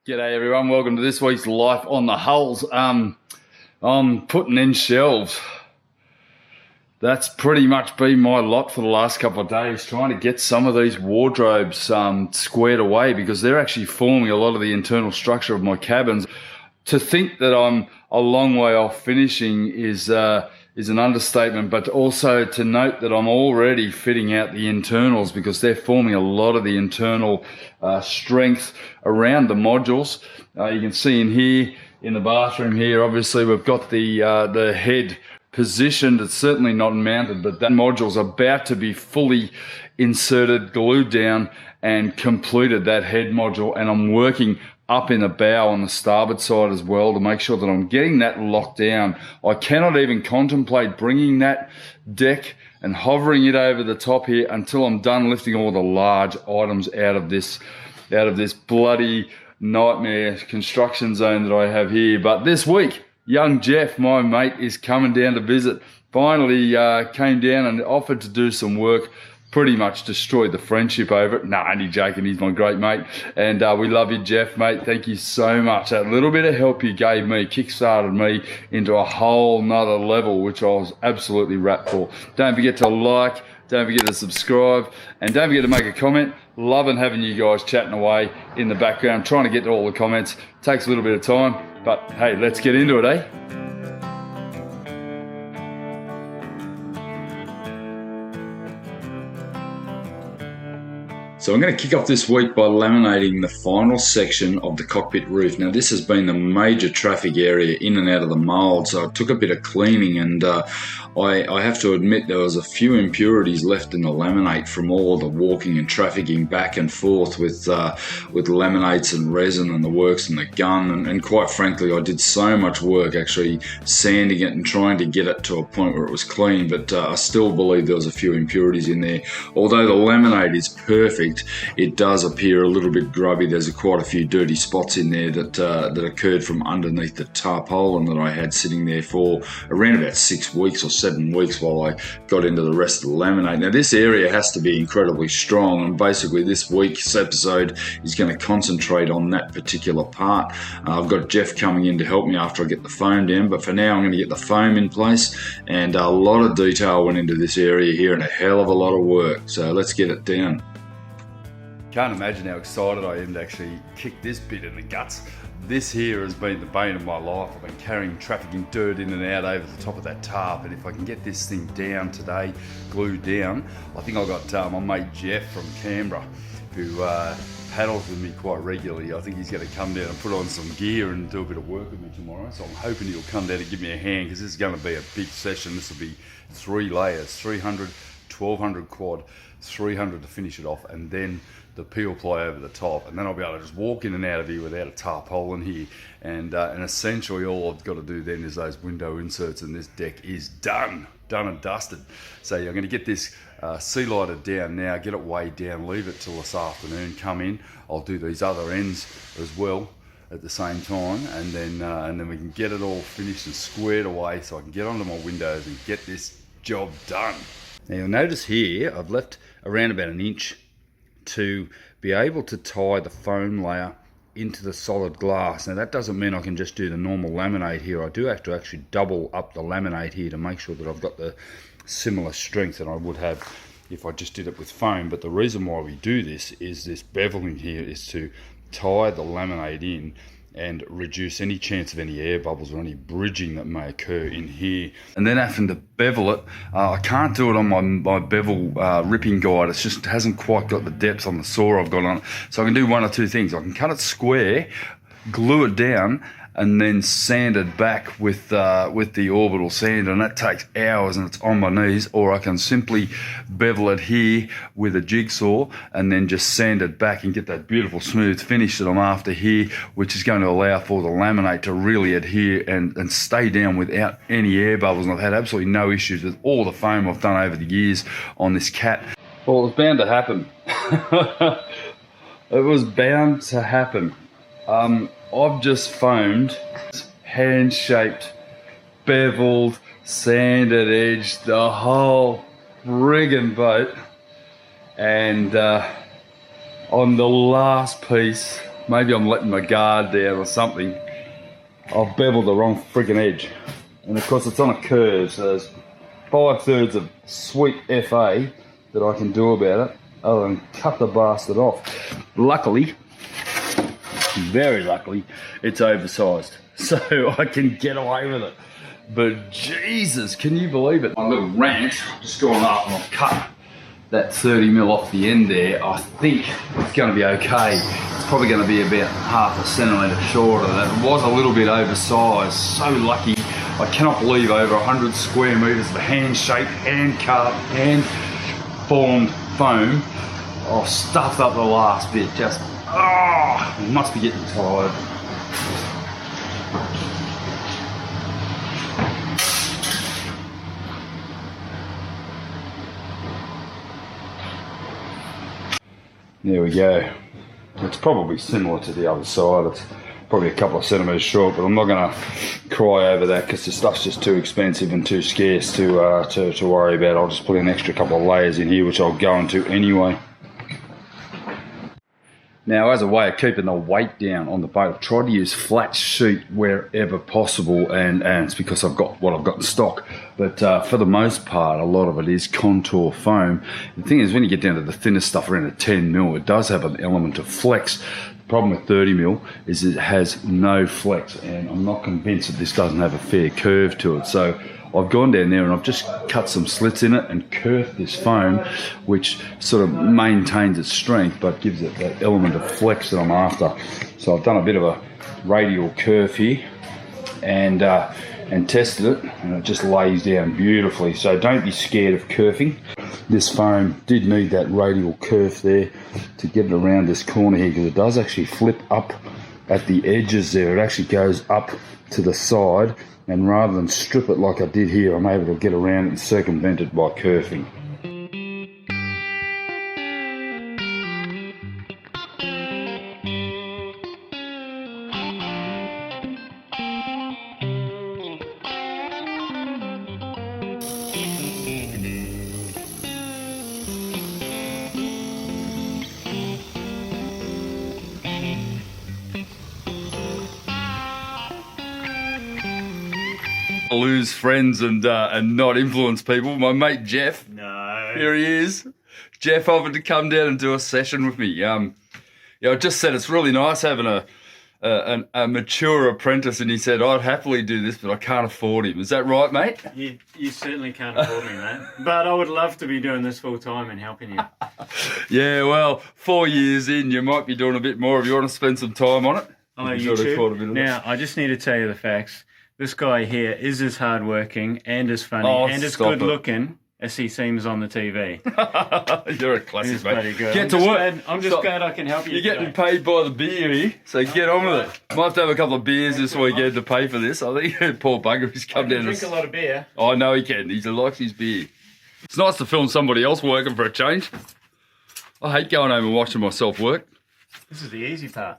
G'day everyone, welcome to this week's Life on the Hulls. I'm putting in shelves. That's pretty much been my lot for the last couple of days, trying to get some of these wardrobes squared away because they're actually forming a lot of the internal structure of my cabins. To think that I'm a long way off finishing is an understatement, but also to note that I'm already fitting out the internals because they're forming a lot of the internal strength around the modules. You can see in here, in the bathroom here, obviously we've got the head positioned. It's certainly not mounted, but that module's about to be fully inserted, glued down and completed, that head module, and I'm working up in the bow on the starboard side as well to make sure that I'm getting that locked down. I cannot even contemplate bringing that deck and hovering it over the top here until I'm done lifting all the large items out of this bloody nightmare construction zone that I have here. But this week, young Jeff, my mate, is coming down to visit. Finally came down and offered to do some work. Pretty much destroyed the friendship over it. Nah, only joking, he's my great mate. And we love you, Jeff, mate. Thank you so much. That little bit of help you gave me kick-started me into a whole nother level, which I was absolutely rapt for. Don't forget to like, don't forget to subscribe, and don't forget to make a comment. Loving having you guys chatting away in the background, trying to get to all the comments. Takes a little bit of time, but hey, let's get into it, eh? So I'm going to kick off this week by laminating the final section of the cockpit roof. Now this has been the major traffic area in and out of the mould, so it took a bit of cleaning, and I have to admit there was a few impurities left in the laminate from all the walking and trafficking back and forth with laminates and resin and the works and the gun, and quite frankly I did so much work actually sanding it and trying to get it to a point where it was clean, but I still believe there was a few impurities in there. Although the laminate is perfect, it does appear a little bit grubby. There's quite a few dirty spots in there that occurred from underneath the tarpaulin that I had sitting there for around about 6 weeks or 7 weeks while I got into the rest of the laminate. Now this area has to be incredibly strong, and basically this week's episode is going to concentrate on that particular part. I've got Jeff coming in to help me after I get the foam down, but for now I'm going to get the foam in place, and a lot of detail went into this area here and a hell of a lot of work, so let's get it down. Can't imagine how excited I am to actually kick this bit in the guts. This here has been the bane of my life. I've been carrying trafficking dirt in and out over the top of that tarp, and if I can get this thing down today, glued down, I think I got my mate Jeff from Canberra, who paddles with me quite regularly. I think he's going to come down and put on some gear and do a bit of work with me tomorrow, so I'm hoping he'll come down and give me a hand, because this is going to be a big session. This will be 3 layers, 300, 1200 quad, 300 to finish it off, and then the peel ply over the top, and then I'll be able to just walk in and out of here without a tarpaulin here, and essentially all I've got to do then is those window inserts, and this deck is done and dusted. So I'm going to get this sea lighter down now, get it weighed down, leave it till this afternoon, come in, I'll do these other ends as well at the same time, and then we can get it all finished and squared away so I can get onto my windows and get this job done. Now you'll notice here I've left around about 1 inch to be able to tie the foam layer into the solid glass. Now that doesn't mean I can just do the normal laminate here. I do have to actually double up the laminate here to make sure that I've got the similar strength that I would have if I just did it with foam. But the reason why we do this is this beveling here is to tie the laminate in and reduce any chance of any air bubbles or any bridging that may occur in here. And then having to bevel it, I can't do it on my bevel ripping guide. It just hasn't quite got the depth on the saw I've got on it. So I can do one or two things. I can cut it square, glue it down, and then sand it back with the orbital sander, and that takes hours and it's on my knees. Or I can simply bevel it here with a jigsaw and then just sand it back and get that beautiful smooth finish that I'm after here, which is going to allow for the laminate to really adhere and stay down without any air bubbles. And I've had absolutely no issues with all the foam I've done over the years on this cat. Well, it was bound to happen. It was bound to happen. I've just foamed, hand-shaped, beveled, sanded, edged the whole friggin' boat, and on the last piece maybe I'm letting my guard down or something. I've beveled the wrong freaking edge. And of course it's on a curve, so there's 5/3 of sweet FA that I can do about it, other than cut the bastard off. Luckily, very luckily, it's oversized, so I can get away with it. But Jesus, can you believe it? My little wrench, just gone up and I've cut that 30mm off the end there. I think it's going to be okay. It's probably going to be about 1/2 centimetre shorter. That was a little bit oversized. So lucky. I cannot believe over 100 square metres of hand-shaped, hand-cut, hand-formed foam. I've stuffed up the last bit. Just, oh, must be getting tired. There we go. It's probably similar to the other side. It's probably a couple of centimetres short, but I'm not going to cry over that because the stuff's just too expensive and too scarce to worry about. I'll just put an extra couple of layers in here, which I'll go into anyway. Now, as a way of keeping the weight down on the boat, I've tried to use flat sheet wherever possible, and it's because I've got what I've got in stock. But for the most part, a lot of it is contour foam. The thing is, when you get down to the thinnest stuff around a 10mm, it does have an element of flex. The problem with 30mm is it has no flex, and I'm not convinced that this doesn't have a fair curve to it. So I've gone down there and I've just cut some slits in it and curved this foam, which sort of maintains its strength but gives it that element of flex that I'm after. So I've done a bit of a radial curve here and tested it, and it just lays down beautifully. So don't be scared of curving. This foam did need that radial curve there to get it around this corner here, because it does actually flip up at the edges there. It actually goes up to the side, and rather than strip it like I did here, I'm able to get around it and circumvent it by curving. Lose friends and not influence people. My mate Jeff, no, here he is. Jeff offered to come down and do a session with me. Yeah, I just said it's really nice having a mature apprentice, and he said I'd happily do this, but I can't afford him. Is that right, mate? You certainly can't afford me, mate. But I would love to be doing this full time and helping you. Yeah, well, 4 years in, you might be doing a bit more if you want to spend some time on it. On YouTube. Now, I just need to tell you the facts. This guy here is as hardworking and as funny and as good looking as he seems on the TV. You're a classic, mate. Pretty good. Get to work. I'm just glad I can help you. You're getting paid by the beer here, so get on with it. Might have to have a couple of beers this weekend to pay for this. I think poor bugger, he's come down. Drink a lot of beer. I know he can. He likes his beer. It's nice to film somebody else working for a change. I hate going home and watching myself work. This is the easy part.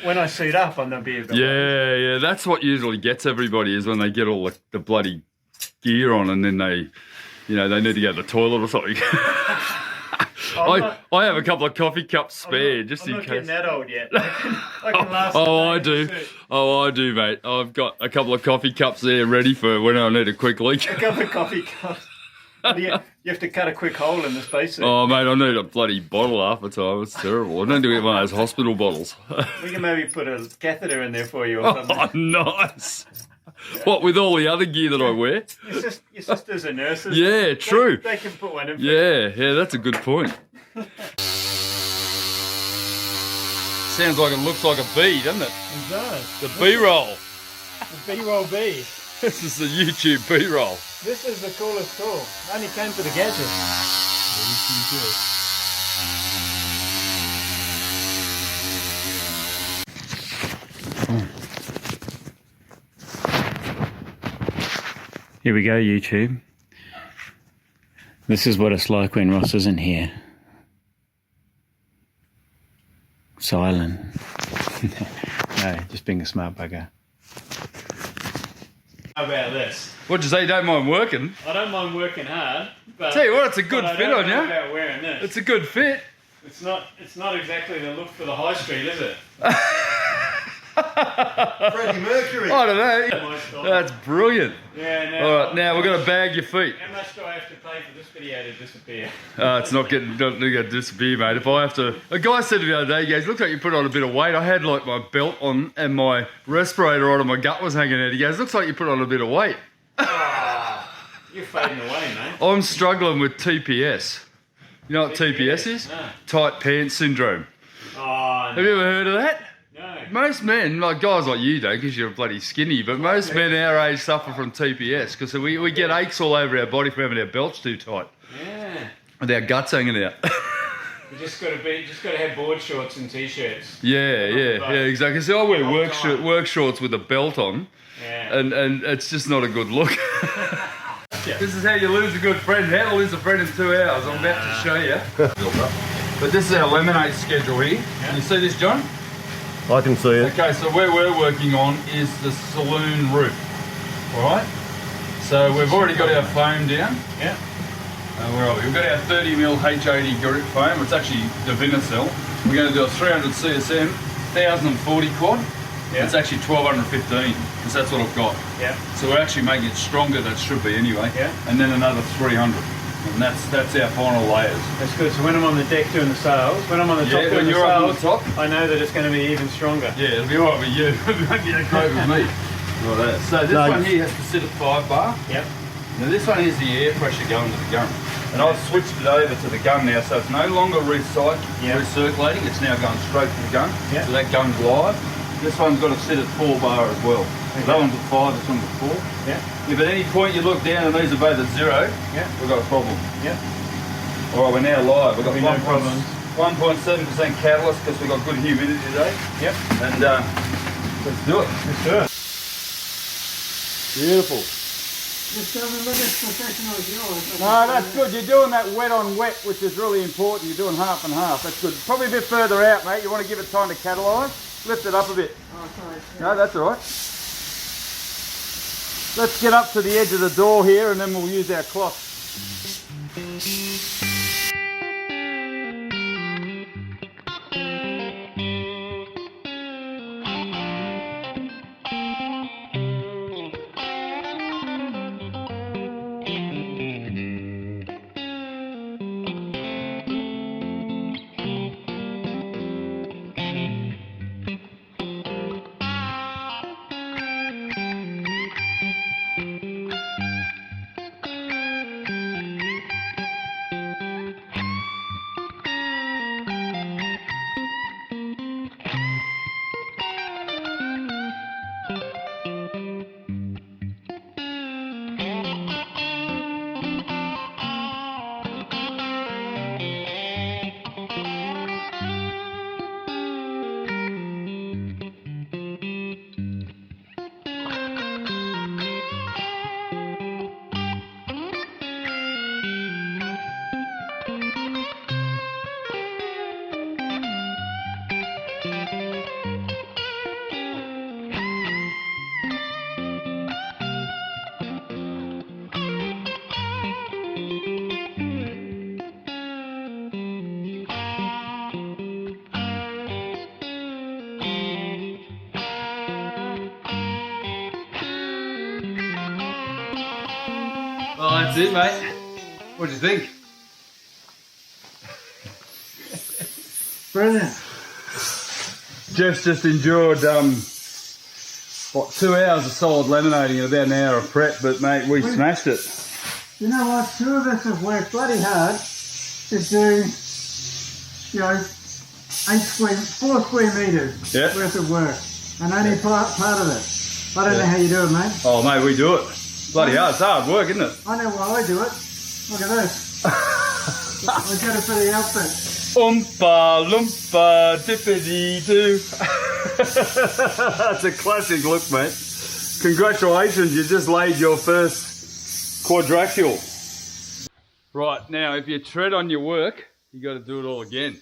When I suit up on the beer. Yeah, that's what usually gets everybody, is when they get all the bloody gear on and then they need to go to the toilet or something. I have a couple of coffee cups spare just in case. I'm not getting that old yet. I can last. I do, mate. I've got a couple of coffee cups there ready for when I need a quick leak. A couple of coffee cups. You have to cut a quick hole in the space. Oh, mate, I need a bloody bottle half the time. It's terrible. I don't do it one of those hospital bottles. We can maybe put a catheter in there for you or something. Oh, nice. What, with all the other gear that I wear? Your sisters are nurses. Yeah, true. They can put one in for you. Yeah, that's a good point. Sounds like it looks like a bee, doesn't it? It does. The B-roll. The B-roll bee. This is the YouTube B-roll. This is the coolest tool. I only came for the gadget. Here we go, YouTube. This is what it's like when Ross isn't here. Silent. No, just being a smart bugger. How about this? What'd you say, you don't mind working? I don't mind working hard, but... Tell you what, it's a good fit on you. about wearing this. It's a good fit. It's not exactly the look for the high street, is it? Freddie Mercury. I don't know. That's brilliant. Yeah. Now, all right, now we're going to bag your feet. How much do I have to pay for this video to disappear? It's not going to disappear, mate. If I have to... A guy said to me the other day, he goes, looks like you put on a bit of weight. I had like my belt on and my respirator on and my gut was hanging out. He goes, looks like you put on a bit of weight. Oh, you're fading away, mate. I'm struggling with TPS. You know what TPS is? No. Tight pants syndrome. Oh, no. Have you ever heard of that? No. Most men, like guys like you don't, because you're bloody skinny, but most men our age suffer from TPS because we get aches all over our body from having our belts too tight. Yeah. With our guts hanging out. You just got to have board shorts and t-shirts. Yeah, exactly. So I wear work shorts with a belt on, and it's just not a good look. This is how you lose a good friend. How to lose a friend in 2 hours. I'm about to show you. But this is our laminate schedule here. Can you see this, John? I can see it. Okay, so where we're working on is the saloon roof. Alright? So we've already got our foam down. Yeah. Where are we? We've got our 30mm H80 grip foam. It's actually the Vinacell. We're going to do a 300 CSM, 1040 quad. Yeah. It's actually 1215, because that's what I've got. Yeah. So we're actually making it stronger than it should be anyway. Yeah. And then another 300. And that's our final layers. That's good. So when I'm on the deck doing the sails, when I'm on the top doing the sails, I know that it's going to be even stronger. Yeah, it'll be alright with you. It won't be that great with me. Right. So this one here has to sit at 5 bar. Yep. Now this one is the air pressure going to the gun. And I've switched it over to the gun now, so it's no longer recirculating, it's now going straight to the gun. Yep. So that gun's live. This one's got to sit at 4 bar as well. Okay. That one's at 5, this one's at 4. Yeah. If at any point you look down and these are both at 0, we've got a problem. Yeah. Alright, we're now live. We've got 1.7% catalyst because we've got good humidity today. Yep. And let's do it. Let's do it. Beautiful. Just doesn't look as professional as yours. No, that's good. You're doing that wet on wet, which is really important. You're doing half and half. That's good. Probably a bit further out, mate. You want to give it time to catalyse. Lift it up a bit. Oh, sorry. No, that's all right. Let's get up to the edge of the door here and then we'll use our cloth. Well, that's it, mate. What do you think? Brilliant. Jeff's just endured, 2 hours of solid laminating and about an hour of prep, but mate, we smashed it. You know what? 2 of us have worked bloody hard to do, 4 square metres worth of work, and only part of it. I don't know how you do it, mate. Oh, mate, we do it. Bloody hard. It's hard work, isn't it? I know why I do it. Look at this. I got it for the outfit. Oompa loompa dippity doo. That's a classic look, mate. Congratulations, you just laid your first quadrilateral. Right, now if you tread on your work, you got to do it all again.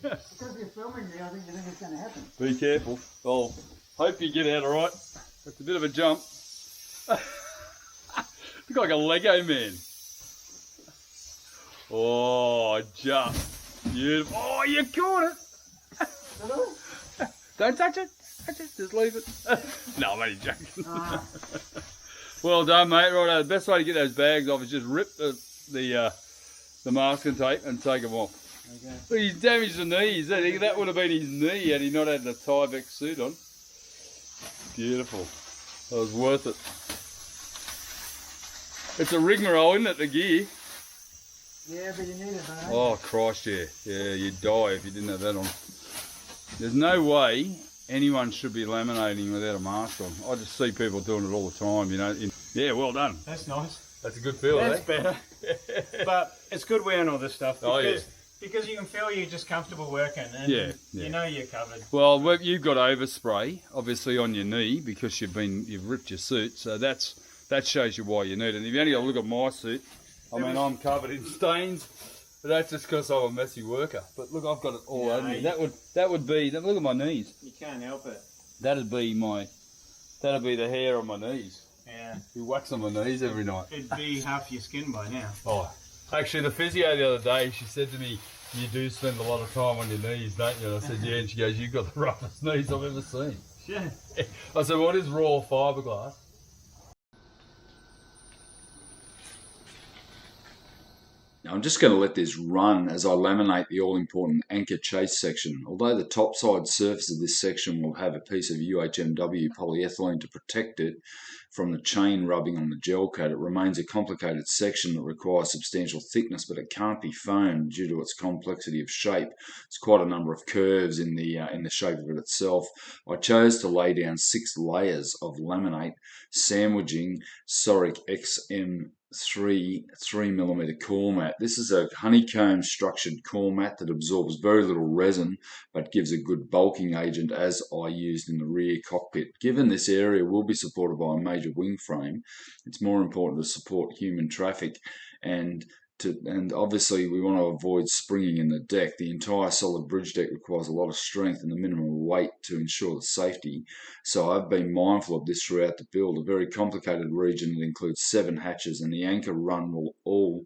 Because you're filming me, I think you think it's going to happen. Be careful. I'll hope you get out all right. It's a bit of a jump. Look like a Lego man. Oh, just beautiful. Oh, you caught it. Don't touch it. Just leave it. No, I'm only joking. Well done, mate. Right, the best way to get those bags off is just rip the masking tape and take them off. Okay. But he's damaged the knees. That would have been his knee had he not had the Tyvek suit on. Beautiful. That was worth it. It's a rigmarole, isn't it, the gear? Yeah, but you need it, mate. Oh, Christ, yeah. Yeah, you'd die if you didn't have that on. There's no way anyone should be laminating without a mask on. I just see people doing it all the time, you know. Yeah, well done. That's nice. That's a good feel, That's better. But it's good wearing all this stuff. Because you can feel you're just comfortable working and you know you're covered. Well, you've got overspray, obviously, on your knee because you've ripped your suit, so that shows you why you need it. And if you only got to look at my suit, I mean, I'm covered in stains, but that's just because I'm a messy worker. But look, I've got it all over me. That would be, look at my knees. You can't help it. That'd be the hair on my knees. Yeah. You wax on my knees every night. It'd be half your skin by now. Oh, actually, the physio the other day, she said to me, you do spend a lot of time on your knees, don't you? And I said, yeah, and she goes, you've got the roughest knees I've ever seen. Yeah. I said, what is raw fiberglass? Now I'm just going to let this run as I laminate the all-important anchor chase section. Although the topside surface of this section will have a piece of UHMW polyethylene to protect it from the chain rubbing on the gel coat, it remains a complicated section that requires substantial thickness, but it can't be foamed due to its complexity of shape. There's quite a number of curves in the shape of it itself. I chose to lay down 6 layers of laminate, sandwiching Soric XM 3mm core mat. This is a honeycomb structured core mat that absorbs very little resin but gives a good bulking agent, as I used in the rear cockpit. Given this area will be supported by a major wing frame, it's more important to support human traffic and obviously we want to avoid springing in the deck. The entire solid bridge deck requires a lot of strength and the minimum weight to ensure the safety. So I've been mindful of this throughout the build. A very complicated region that includes 7 hatches, and the anchor run will all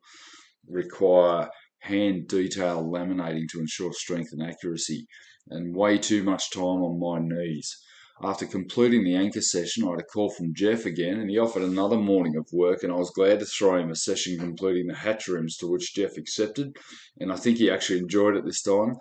require hand detail laminating to ensure strength and accuracy, and way too much time on my knees. After completing the anchor session, I had a call from Jeff again, and he offered another morning of work, and I was glad to throw him a session completing the hatch rims, to which Jeff accepted, and I think he actually enjoyed it this time.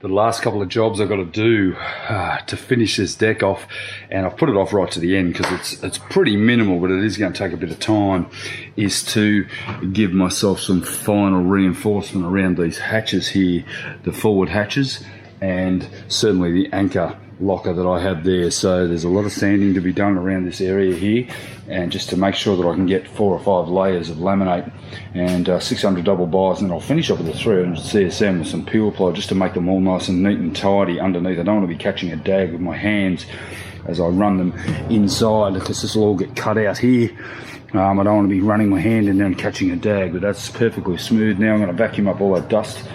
The last couple of jobs I've got to do to finish this deck off, and I've put it off right to the end because it's pretty minimal, but it is going to take a bit of time, is to give myself some final reinforcement around these hatches here, the forward hatches, and certainly the anchor locker that I have there. So there's a lot of sanding to be done around this area here, and just to make sure that I can get 4 or 5 layers of laminate and 600 double buys, and then I'll finish up with a 300 CSM with some peel ply just to make them all nice and neat and tidy underneath. I don't want to be catching a dag with my hands as I run them inside, because this will all get cut out here. I don't want to be running my hand in there and catching a dag, but that's perfectly smooth. Now I'm going to vacuum up all that dust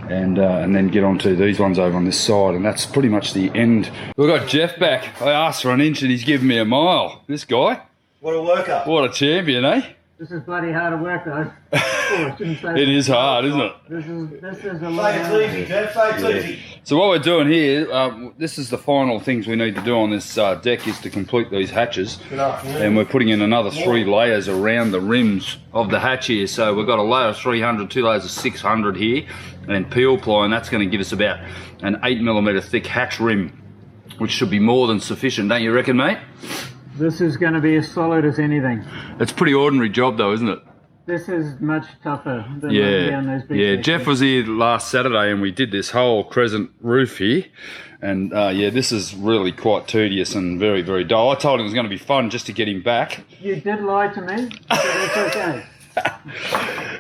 and then get onto these ones over on this side, and that's pretty much the end. We've got Jeff back. I asked for an inch and he's given me a mile. This guy. What a worker. What a champion, eh? This is bloody hard to work though. Oh, it is hard, isn't it? This is a lot. Say it's easy, Jeff. Say it's easy. So what we're doing here, this is the final things we need to do on this deck, is to complete these hatches. And we're putting in another 3 layers around the rims of the hatch here. So we've got a layer of 300, 2 layers of 600 here, and peel ply, and that's going to give us about an 8mm thick hatch rim, which should be more than sufficient, don't you reckon, mate? This is going to be as solid as anything. It's a pretty ordinary job though, isn't it? This is much tougher than down those big sections. Jeff was here last Saturday and we did this whole crescent roof here, and this is really quite tedious and very, very dull. I told him it was going to be fun just to get him back. You did lie to me, but it's okay.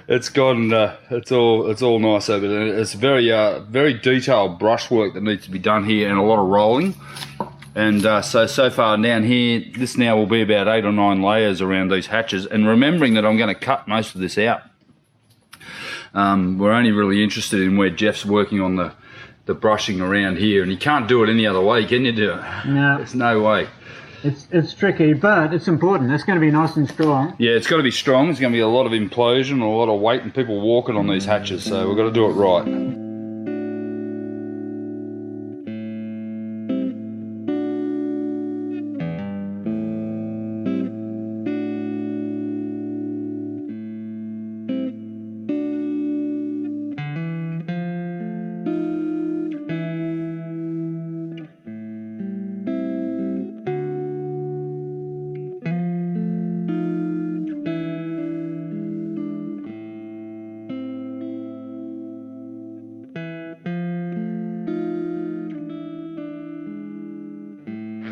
It's gone. It's all nice over there. It's very very detailed brushwork that needs to be done here, and a lot of rolling. And so far down here, this now will be about 8 or 9 layers around these hatches. And remembering that I'm going to cut most of this out. We're only really interested in where Jeff's working on the brushing around here, and you can't do it any other way, can you? Do it? No. There's no way. It's tricky, but it's important. It's going to be nice and strong. Yeah, it's got to be strong. There's going to be a lot of implosion, a lot of weight, and people walking on these hatches. So we've got to do it right.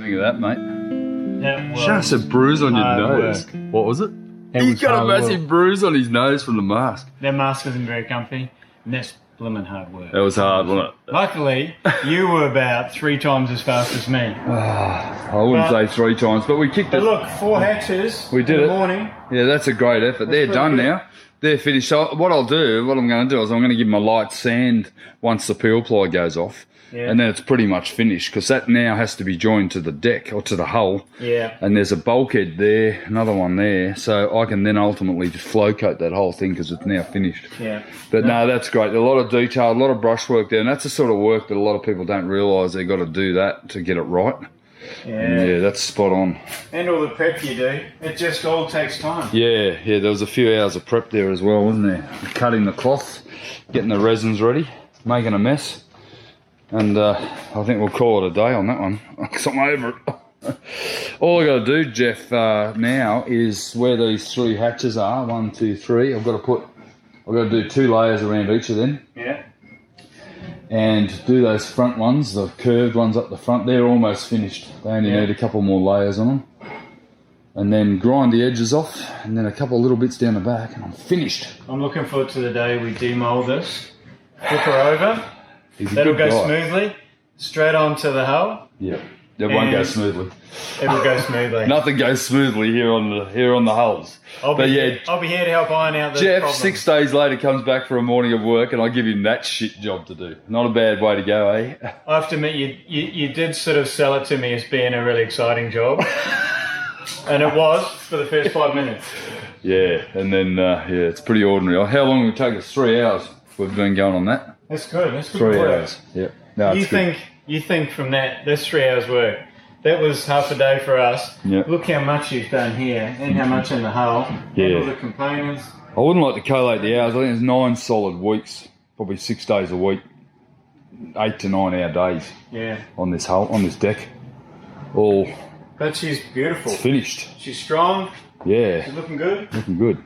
Of that, mate. Just a bruise on your nose. What was it? He's got a massive bruise on his nose from the mask. That mask isn't very comfy, and that's blooming hard work. That was hard, wasn't it? Luckily, you were about 3 times as fast as me. I wouldn't say 3 times, but we kicked it. But look, 4 hatches we did in it. the morning. Yeah, that's a great effort. They're done now. They're finished. So what I'm going to do is I'm going to give them a light sand once the peel ply goes off. Yeah. And then it's pretty much finished because that now has to be joined to the deck or to the hull. Yeah. And there's a bulkhead there, another one there. So I can then ultimately just flow coat that whole thing because it's now finished. Yeah. But no, that's great. A lot of detail, a lot of brushwork there. And that's the sort of work that a lot of people don't realise they've got to do that to get it right. Yeah. And yeah, that's spot on. And all the prep you do, it just all takes time. Yeah, there was a few hours of prep there as well, wasn't there? Cutting the cloth, getting the resins ready, making a mess. And I think we'll call it a day on that one. Because I'm over it. All I got to do, Jeff, now is where these 3 hatches are. 1, 2, 3. I've got to do 2 layers around each of them. Yeah. And do those front ones, the curved ones up the front. They're almost finished. They only need a couple more layers on them. And then grind the edges off, and then a couple of little bits down the back, and I'm finished. I'm looking forward to the day we demold this. Flip her over. That'll go smoothly, straight onto the hull. Yeah, it won't go smoothly. It will go smoothly. Nothing goes smoothly here on the hulls. I'll be here to help iron out the Jeff, problems. 6 days later, comes back for a morning of work, and I give him that shit job to do. Not a bad way to go, eh? I have to admit, you did sort of sell it to me as being a really exciting job, and it was for the first 5 minutes. Yeah, and then it's pretty ordinary. How long will it take us? 3 hours. We've been going on that. That's good. That's good 3 work. hours. Yeah. No, You think from that's 3 hours work. That was half a day for us. Yep. Look how much you've done here and how much in the hull. Yeah. And all the components. I wouldn't like to collate the hours. I think it's 9 solid weeks, probably 6 days a week, 8 to 9 hour days. Yeah. On this hull, on this deck, all. But she's beautiful. It's finished. She's strong. Yeah. She's looking good. Looking good.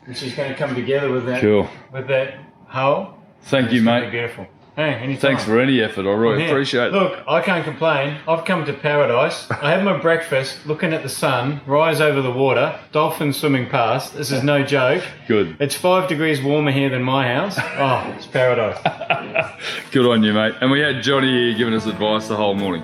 And she's going to come together with that. Cool. With that hull. Thank you, mate. Beautiful. Hey, anytime. Thanks for any effort. I really appreciate it. Look, I can't complain. I've come to paradise. I have my breakfast, looking at the sun, rise over the water, dolphins swimming past. This is no joke. Good. It's 5 degrees warmer here than my house. Oh, it's paradise. Good on you, mate. And we had Johnny here giving us advice the whole morning.